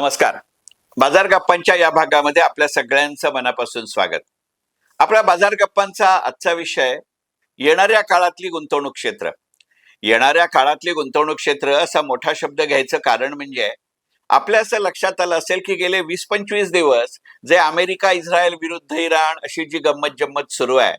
नमस्कार. बाजार गप्पांच्या या भागामध्ये आपल्या सगळ्यांचं मनापासून स्वागत. आपल्या बाजार गप्पांचा आजचा विषय येणाऱ्या काळातली गुंतवणूक क्षेत्र. येणाऱ्या काळातली गुंतवणूक क्षेत्र असा मोठा शब्द घ्यायचं कारण म्हणजे आपल्या असं लक्षात आलं असेल की गेले 20-25 दिवस जे अमेरिका इस्रायल विरुद्ध इराण अशी जी गंमत जम्मत सुरू आहे,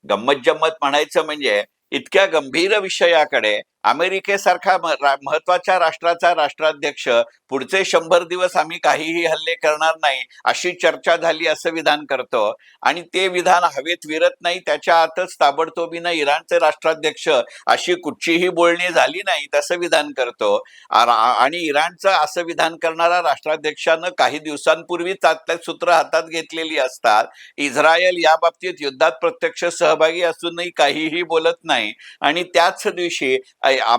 गंमत जम्मत म्हणायचं म्हणजे इतक्या गंभीर विषयाकडे अमेरिकेसारखा महत्वाच्या राष्ट्राचा राष्ट्राध्यक्ष पुढचे 100 दिवस आम्ही काहीही हल्ले करणार नाही अशी चर्चा झाली असं विधान करतो आणि ते विधान हवेत विरत नाही. त्याच्या आतच ताबडतोबीनं इराणचे राष्ट्राध्यक्ष अशी कुठचीही बोलणी झाली नाही तसं विधान करतो. आणि इराणचं असं विधान करणारा राष्ट्राध्यक्षानं काही दिवसांपूर्वीच आतले सूत्र हातात घेतलेली असतात. इस्रायल या बाबतीत युद्धात प्रत्यक्ष सहभागी असूनही काहीही बोलत नाही आणि त्याच दिवशी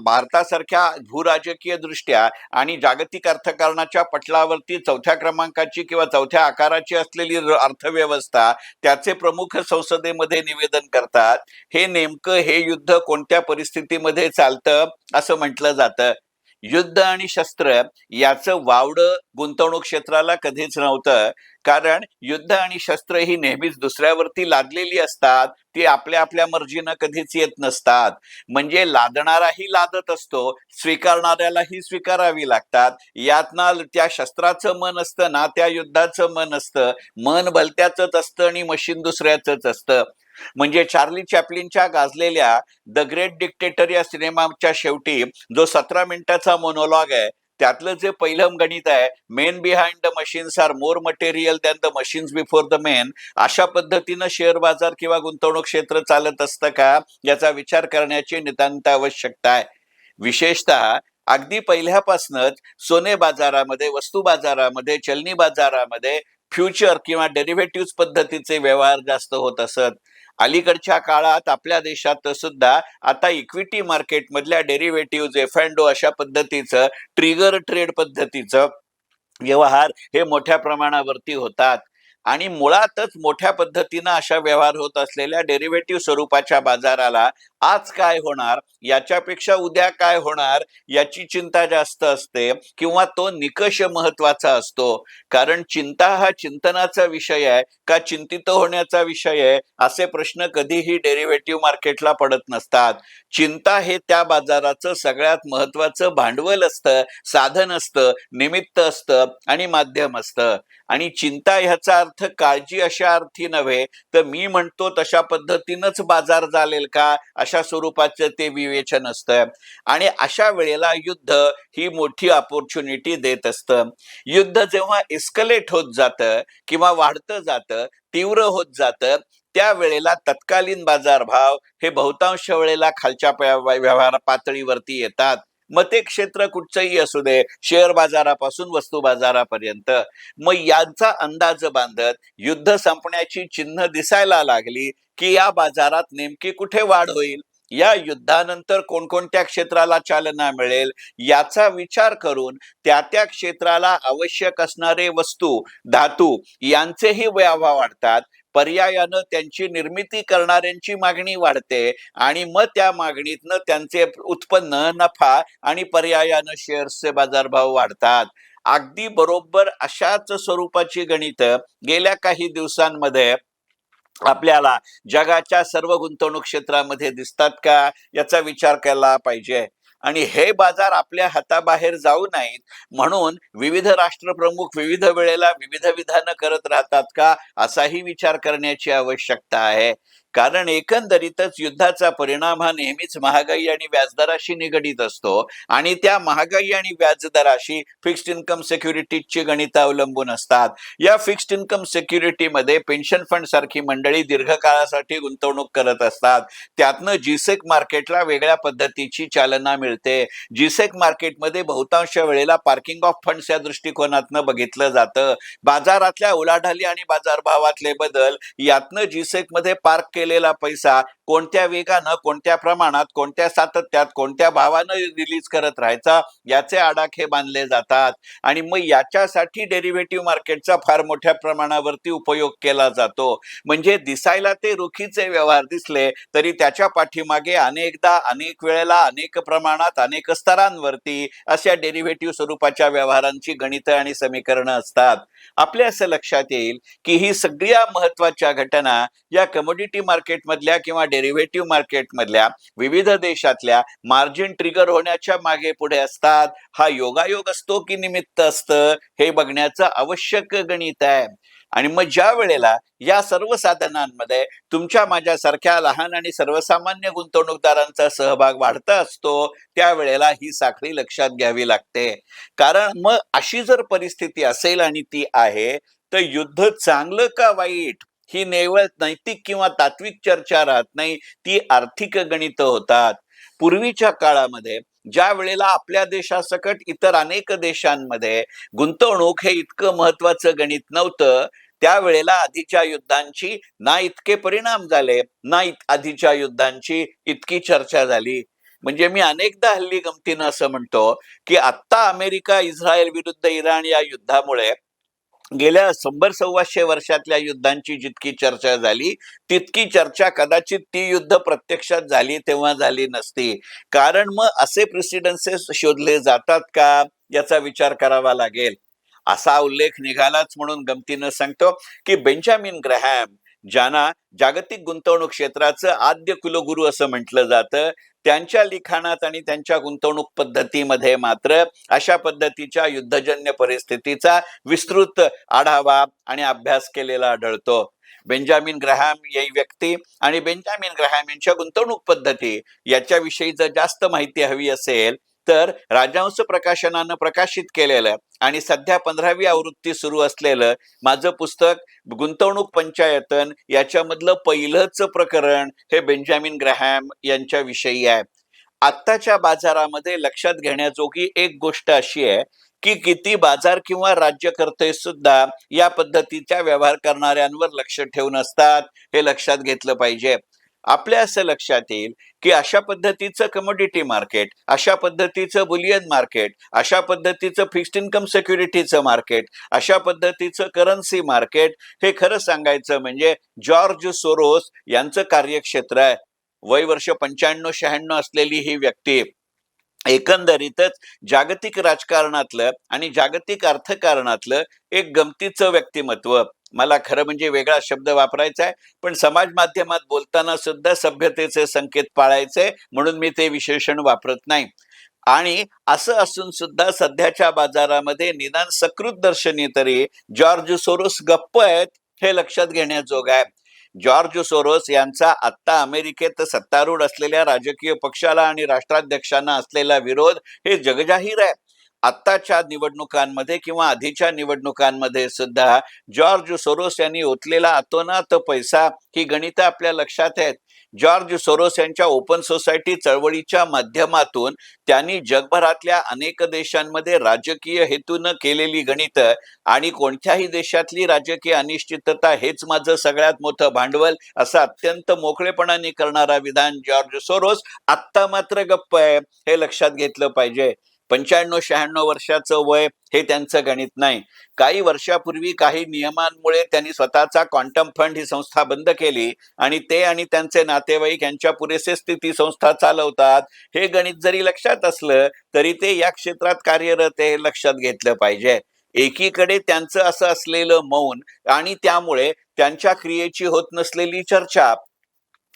भारतासारख्या भूराजकीय दृष्ट्या आणि जागतिक अर्थकारणाच्या पटलावरती चौथ्या क्रमांकाची किंवा चौथ्या आकाराची असलेली अर्थव्यवस्था त्याचे प्रमुख संसदेमध्ये निवेदन करतात. हे नेमकं हे युद्ध कोणत्या परिस्थितीमध्ये चालतं असं म्हटलं जातं. युद्ध आणि शस्त्र याचं वावडं गुंतवणूक क्षेत्राला कधीच नव्हतं, कारण युद्ध आणि शस्त्र ही नेहमीच दुसऱ्यावरती लादलेली असतात. ती आपल्या आपल्या मर्जीनं कधीच येत नसतात. म्हणजे लादणाराही लादत असतो, स्वीकारणाऱ्यालाही स्वीकारावी लागतात. यात ना त्या शस्त्राचं मन असतं ना त्या युद्धाचं मन असतं. मन भलत्याच असतं आणि मशीन दुसऱ्याच असतं. म्हणजे चार्ली चॅपलिनच्या गाजलेल्या द ग्रेट डिक्टेटर या सिनेमाच्या शेवटी जो 17 मिनिटाचा मोनोलॉग आहे, त्यातलं जे पहिलं गणित आहे, main behind the machines are more material than the machines before the main, अशा पद्धतीनं शेअर बाजार किंवा गुंतवणूक क्षेत्र चालत असतं का याचा विचार करण्याची नितांत आवश्यकता आहे. विशेषतः अगदी पहिल्यापासूनच सोने बाजारामध्ये, वस्तू बाजारामध्ये, चलनी बाजारामध्ये फ्युचर किंवा डेरिव्हेटिव्ह पद्धतीचे व्यवहार जास्त होत असत. अलीकडच्या काळात आपल्या देशात सुद्धा आता इक्विटी मार्केट मधल्या डेरिव्हेटिव्ह, एफ&ओ अशा पद्धतीचं ट्रिगर ट्रेड पद्धतीचं व्यवहार हे मोठ्या प्रमाणावरती होतात आणि मुळातच मोठ्या पद्धतीनं अशा व्यवहार होत असलेल्या डेरिव्हेटिव्ह स्वरूपाच्या बाजाराला आज काय होणार, याच्यापेक्षा उद्या काय होणार याची चिंता जास्त असते किंवा तो निकष महत्वाचा असतो. कारण चिंता हा चिंतनाचा विषय आहे का चिंतित होण्याचा विषय आहे असे प्रश्न कधीही डेरिव्हेटिव्ह मार्केटला पडत नसतात. चिंता हे त्या बाजाराचं सगळ्यात महत्वाचं भांडवल असतं, साधन असतं, निमित्त असतं आणि माध्यम असतं. आणि चिंता ह्याचा अर्थ काळजी अशा अर्थी नव्हे, तर मी म्हणतो तशा पद्धतीनंच बाजार चालेल का अशा स्वरूपाचं ते विवेचन असतं. आणि अशा वेळेला युद्ध ही मोठी ऑपॉर्च्युनिटी देत असतं. युद्ध जेव्हा एस्कलेट होत जातं किंवा वाढतं जातं, तीव्र होत जातं, त्यावेळेला तत्कालीन बाजारभाव हे बहुतांश वेळेला खालच्या व्यवहार पातळीवरती येतात. मग ते क्षेत्र कुठचंही असू दे, शेअर बाजारापासून वस्तू बाजारापर्यंत. मग यांचा अंदाज बांधत युद्ध संपण्याची चिन्ह दिसायला लागली की या बाजारात नेमकी कुठे वाढ होईल, या युद्धानंतर कोणकोणत्या क्षेत्राला चालना मिळेल याचा विचार करून त्या त्या क्षेत्राला आवश्यक असणारे वस्तू, धातू यांचेही व्यवहार वाढतात. पर्यायानं त्यांची निर्मिती करणाऱ्यांची मागणी वाढते आणि मग त्या मागणीतनं त्यांचे उत्पन्न, नफा आणि पर्यायानं शेअर्सचे बाजारभाव वाढतात. अगदी बरोबर अशाच स्वरूपाची गणित गेल्या काही दिवसांमध्ये आपल्याला जगाच्या सर्व गुंतवणूक क्षेत्रामध्ये दिसतात का याचा विचार केला पाहिजे. आणि हे बाजार आपल्या हाताबाहेर जाऊ नयेत म्हणून विविध राष्ट्रप्रमुख विविध वेळेला विविध विधानं करत राहतात का असाही विचार करण्याची आवश्यकता आहे. कारण एकंदरीतच युद्धाचा परिणाम हा नेहमीच महागाई आणि व्याजदराशी निगडीत असतो आणि त्या महागाई आणि व्याजदराशी फिक्स्ड इन्कम सिक्युरिटीजची गणित अवलंबून असतात. या फिक्स्ड इन्कम सिक्युरिटीमध्ये पेन्शन फंड सारखी मंडळी दीर्घकाळासाठी गुंतवणूक करत असतात. त्यातनं जीसेक मार्केटला वेगळ्या पद्धतीची चालना मिळते. जीसेक मार्केटमध्ये बहुतांश वेळेला पार्किंग ऑफ फंड्स या दृष्टिकोनातनं बघितलं जातं. बाजारातल्या उलाढाली आणि बाजारभावातले बदल यातनं जीसेक मध्ये पार्क केलेला पैसा कोणत्या वेगानं, कोणत्या प्रमाणात, कोणत्या सातत्यात, कोणत्या भावानं रिलीज करत राहायचा याचे आडाखे बांधले जातात. आणि मग याच्यासाठी डेरिव्हेटिव्ह मार्केटचा फार मोठ्या प्रमाणावरती उपयोग केला जातो. म्हणजे दिसायला ते रोखीचे व्यवहार दिसले तरी त्याच्या पाठीमागे अनेकदा, अनेक वेळेला, अनेक प्रमाणात, अनेक स्तरांवरती अशा डेरिव्हेटिव्ह स्वरूपाच्या व्यवहारांची गणितं आणि समीकरणं असतात. आपल्या असं लक्षात येईल की ही सगळ्या महत्वाच्या घटना या कमोडिटी मार्केटमधल्या किंवा डेरिव्हेटिव्ह मार्केटमधल्या विविध देशातल्या मार्जिन ट्रिगर होण्याच्या मागे पुढे असतात. हा योगायोग असतो की निमित्त असतं हे बघण्याचं आवश्यक गणित आहे. आणि मग ज्या वेळेला या सर्व साधनांमध्ये तुमच्या माझ्यासारख्या लहान आणि सर्वसामान्य गुंतवणूकदारांचा सहभाग वाढता असतो त्यावेळेला ही साखळी लक्षात घ्यावी लागते. कारण मग अशी जर परिस्थिती असेल आणि ती आहे तर युद्ध चांगलं का वाईट ही निव्वळ नैतिक किंवा तात्विक चर्चा राहत नाही, ती आर्थिक गणित होतात. पूर्वीच्या काळामध्ये ज्या वेळेला आपल्या देशासकट इतर अनेक देशांमध्ये गुंतवणूक हे इतकं महत्वाचं गणित नव्हतं त्यावेळेला आधीच्या युद्धांची ना इतके परिणाम झाले ना आधीच्या युद्धांची इतकी चर्चा झाली. म्हणजे मी अनेकदा हल्ली गमतीनं असं म्हणतो की आत्ता अमेरिका इस्रायल विरुद्ध इराण या युद्धामुळे गेल्या 100-125 वर्षातल्या युद्धांची जितकी चर्चा झाली तितकी चर्चा कदाचित ती युद्ध प्रत्यक्षात झाली तेव्हा झाली नसती. कारण मग असे प्रेसिडेन्सेस शोधले जातात का याचा विचार करावा लागेल. असा उल्लेख निघालाच म्हणून गमतीनं सांगतो की बेंजामिन ग्रॅहम ज्यांना जागतिक गुंतवणूक क्षेत्राचं आद्य कुलगुरू असं म्हटलं जातं त्यांच्या लिखाणात आणि त्यांच्या गुंतवणूक पद्धतीमध्ये मात्र अशा पद्धतीच्या युद्धजन्य परिस्थितीचा विस्तृत आढावा आणि अभ्यास केलेला आढळतो. बेंजामिन ग्रॅहम ही व्यक्ती आणि बेंजामिन ग्रॅहम यांच्या गुंतवणूक पद्धती याच्याविषयी जर जास्त माहिती हवी असेल तर राजहंस प्रकाशनानं प्रकाशित केलेलं आणि सध्या 15वी आवृत्ती सुरू असलेलं माझं पुस्तक गुंतवणूक पंचायतन याच्यामधलं पहिलंच प्रकरण हे बेंजामिन ग्रॅहम यांच्या विषयी आहे. आत्ताच्या बाजारामध्ये लक्षात घेण्याजोगी एक गोष्ट अशी आहे की किती बाजार किंवा राज्यकर्ते सुद्धा या पद्धतीच्या व्यवहार करणाऱ्यांवर लक्ष ठेवून असतात हे लक्षात घेतलं पाहिजे. आपल्या असं लक्षात येईल की अशा पद्धतीचं कमोडिटी मार्केट, अशा पद्धतीचं बुलियन मार्केट, अशा पद्धतीचं फिक्स्ड इन्कम सिक्युरिटीचं मार्केट, अशा पद्धतीचं करन्सी मार्केट हे खरं सांगायचं म्हणजे जॉर्ज सोरोस यांचं कार्यक्षेत्र आहे. वय वर्ष 95-96 असलेली ही व्यक्ती एकंदरीतच जागतिक राजकारणातलं आणि जागतिक अर्थकारणातलं एक गमतीचं व्यक्तिमत्व. मला खरं म्हणजे वेगळा शब्द वापरायचा आहे पण समाज माध्यमात बोलताना सुद्धा सभ्यतेचे संकेत पाळायचे म्हणून मी ते विशेषण वापरत नाही. आणि असं असून सुद्धा सध्याच्या बाजारामध्ये निदान सकृत दर्शनी तरी जॉर्ज सोरोस गप्प आहेत हे लक्षात घेण्याजोग आहे. जॉर्ज सोरोस यांचा आत्ता अमेरिकेत सत्तारूढ असलेल्या राजकीय पक्षाला आणि राष्ट्राध्यक्षांना असलेला विरोध हे जगजाहीर आहे. आत्ताच्या निवडणुकांमध्ये किंवा आधीच्या निवडणुकांमध्ये सुद्धा जॉर्ज सोरोस यांनी ओतलेला अतोनात पैसा ही गणितं आपल्या लक्षात आहेत. जॉर्ज सोरोस यांच्या ओपन सोसायटी चळवळीच्या माध्यमातून त्यांनी जगभरातल्या अनेक देशांमध्ये राजकीय हेतून केलेली गणितं आणि कोणत्याही देशातली राजकीय अनिश्चितता हेच माझं सगळ्यात मोठं भांडवल असं अत्यंत मोकळेपणाने करणारा विधान जॉर्ज सोरोस आत्ता मात्र गप्प आहे हे लक्षात घेतलं पाहिजे. 95-96 वर्षाचं वय हे त्यांचं गणित नाही. काही वर्षापूर्वी काही नियमांमुळे त्यांनी स्वतःचा क्वांटम फंड ही संस्था बंद केली आणि ते आणि त्यांचे नातेवाईक यांच्या पुरेसे स्थिती संस्था चालवतात हे गणित जरी लक्षात असलं तरी ते या क्षेत्रात कार्यरत आहे हे लक्षात घेतलं पाहिजे. एकीकडे त्यांचं असं असलेलं मौन आणि त्यामुळे त्यांच्या क्रियेची होत नसलेली चर्चा,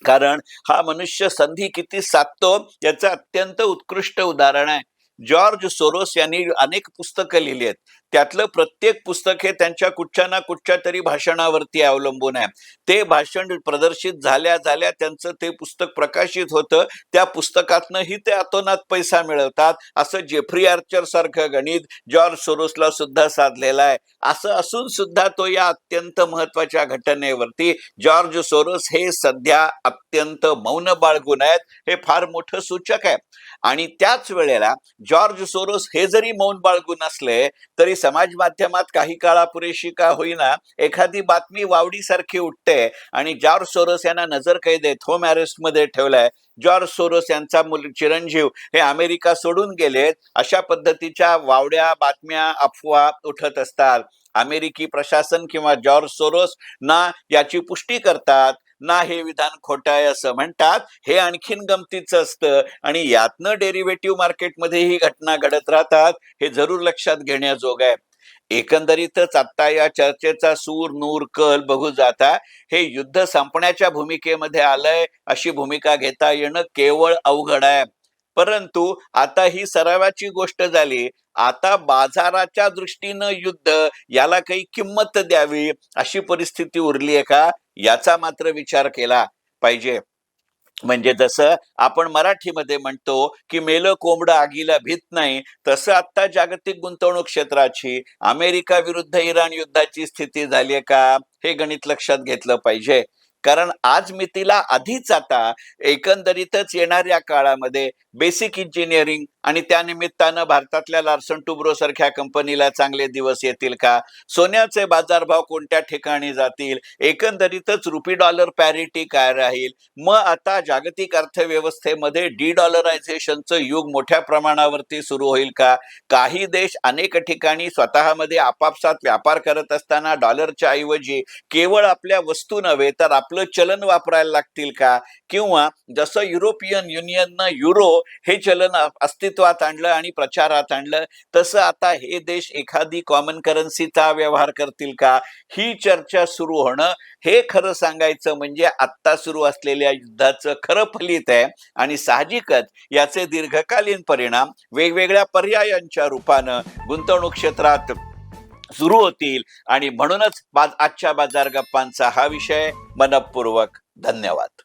कारण हा मनुष्य संधी किती साधतो याचं अत्यंत उत्कृष्ट उदाहरण आहे. जॉर्ज सोरोस यांनी अनेक पुस्तकं लिहिली आहेत. त्यातलं प्रत्येक पुस्तक हे त्यांच्या कुठच्या ना कुठच्या तरी भाषणावरती अवलंबून आहे. ते भाषण प्रदर्शित झाल्या त्यांचं ते पुस्तक प्रकाशित होतं. त्या पुस्तकातनंही ते अतोनात पैसा मिळवतात. असं जेफ्री आर्चर सारखं गणित जॉर्ज सोरोसला सुद्धा साधलेलं आहे. असं असून सुद्धा तो या अत्यंत महत्वाच्या घटनेवरती जॉर्ज सोरोस हे सध्या अत्यंत मौन बाळगून आहेत हे फार मोठं सूचक आहे. आणि त्याच वेळेला जॉर्ज सोरोस हे जरी मौन बाळगून असले तरी समाज माध्यमात काही काळापुरेशी का होईना एखादी बातमी वावडीसारखी उठते आणि जॉर्ज सोरोस यांना नजरकैदेत होम अरेस्ट मध्ये ठेवलंय. जॉर्ज सोरोस यांचा चिरंजीव हे अमेरिका सोडून गेलेत, अशा पद्धतीच्या वावड्या बातम्या अफवा उठत असतात. अमेरिकी प्रशासन किंवा जॉर्ज सोरोस ना याची पुष्टी करतात ना हे विधान खोटं आहे असं म्हणतात. हे आणखीन गमतीचं असतं आणि यातनं डेरिव्हेटिव्ह मार्केटमध्ये ही घटना घडत राहतात. हे जरूर लक्षात घेण्याजोग आहे. एकंदरीतच आता या चर्चेचा सूर नूर कल बघू जाता हे युद्ध संपण्याच्या भूमिकेमध्ये आलंय अशी भूमिका घेता येणं केवळ अवघड आहे. परंतु आता ही सरावाची गोष्ट झाली. आता बाजाराच्या दृष्टीनं युद्ध याला काही किंमत द्यावी अशी परिस्थिती उरली आहे का, याचा मात्र विचार केला पाहिजे. म्हणजे जसं आपण मराठीमध्ये म्हणतो की मेलं कोंबडं आगीला भीत नाही, तसं आता जागतिक गुंतवणूक क्षेत्राची अमेरिका विरुद्ध इराण युद्धाची स्थिती झाली आहे का, हे गणित लक्षात घेतलं पाहिजे. कारण आज मितीला आधीच आता एकंदरीतच येणाऱ्या काळामध्ये बेसिक इंजिनिअरिंग आणि त्यानिमित्तानं भारतातल्या लार्सन टुब्रो सारख्या कंपनीला चांगले दिवस येतील का, सोन्याचे बाजारभाव कोणत्या ठिकाणी जातील, एकंदरीतच रुपी डॉलर पॅरिटी काय राहील. मग आता जागतिक अर्थव्यवस्थेमध्ये डॉलरायझेशनचं युग मोठ्या प्रमाणावरती सुरू होईल का, काही देश अनेक ठिकाणी स्वतःमध्ये आपापसात व्यापार करत असताना डॉलरच्या ऐवजी केवळ आपल्या वस्तू नव्हे तर आपलं चलन वापरायला लागतील का, किंवा जसं युरोपियन युनियननं युरो हे चलन अस्तित्वात आणलं आणि प्रचारात आणलं तसं आता हे देश एखादी कॉमन करन्सीचा व्यवहार करतील का, ही चर्चा सुरू होणं हे खरं सांगायचं म्हणजे आत्ता सुरू असलेल्या युद्धाचं खरं फलित आहे. आणि साहजिकच याचे दीर्घकालीन परिणाम वेगवेगळ्या पर्यायांच्या रूपानं गुंतवणूक क्षेत्रात सुरू होतील. आणि म्हणूनच आजच्या बाजार गप्पांचा हा विषय. मनपूर्वक धन्यवाद.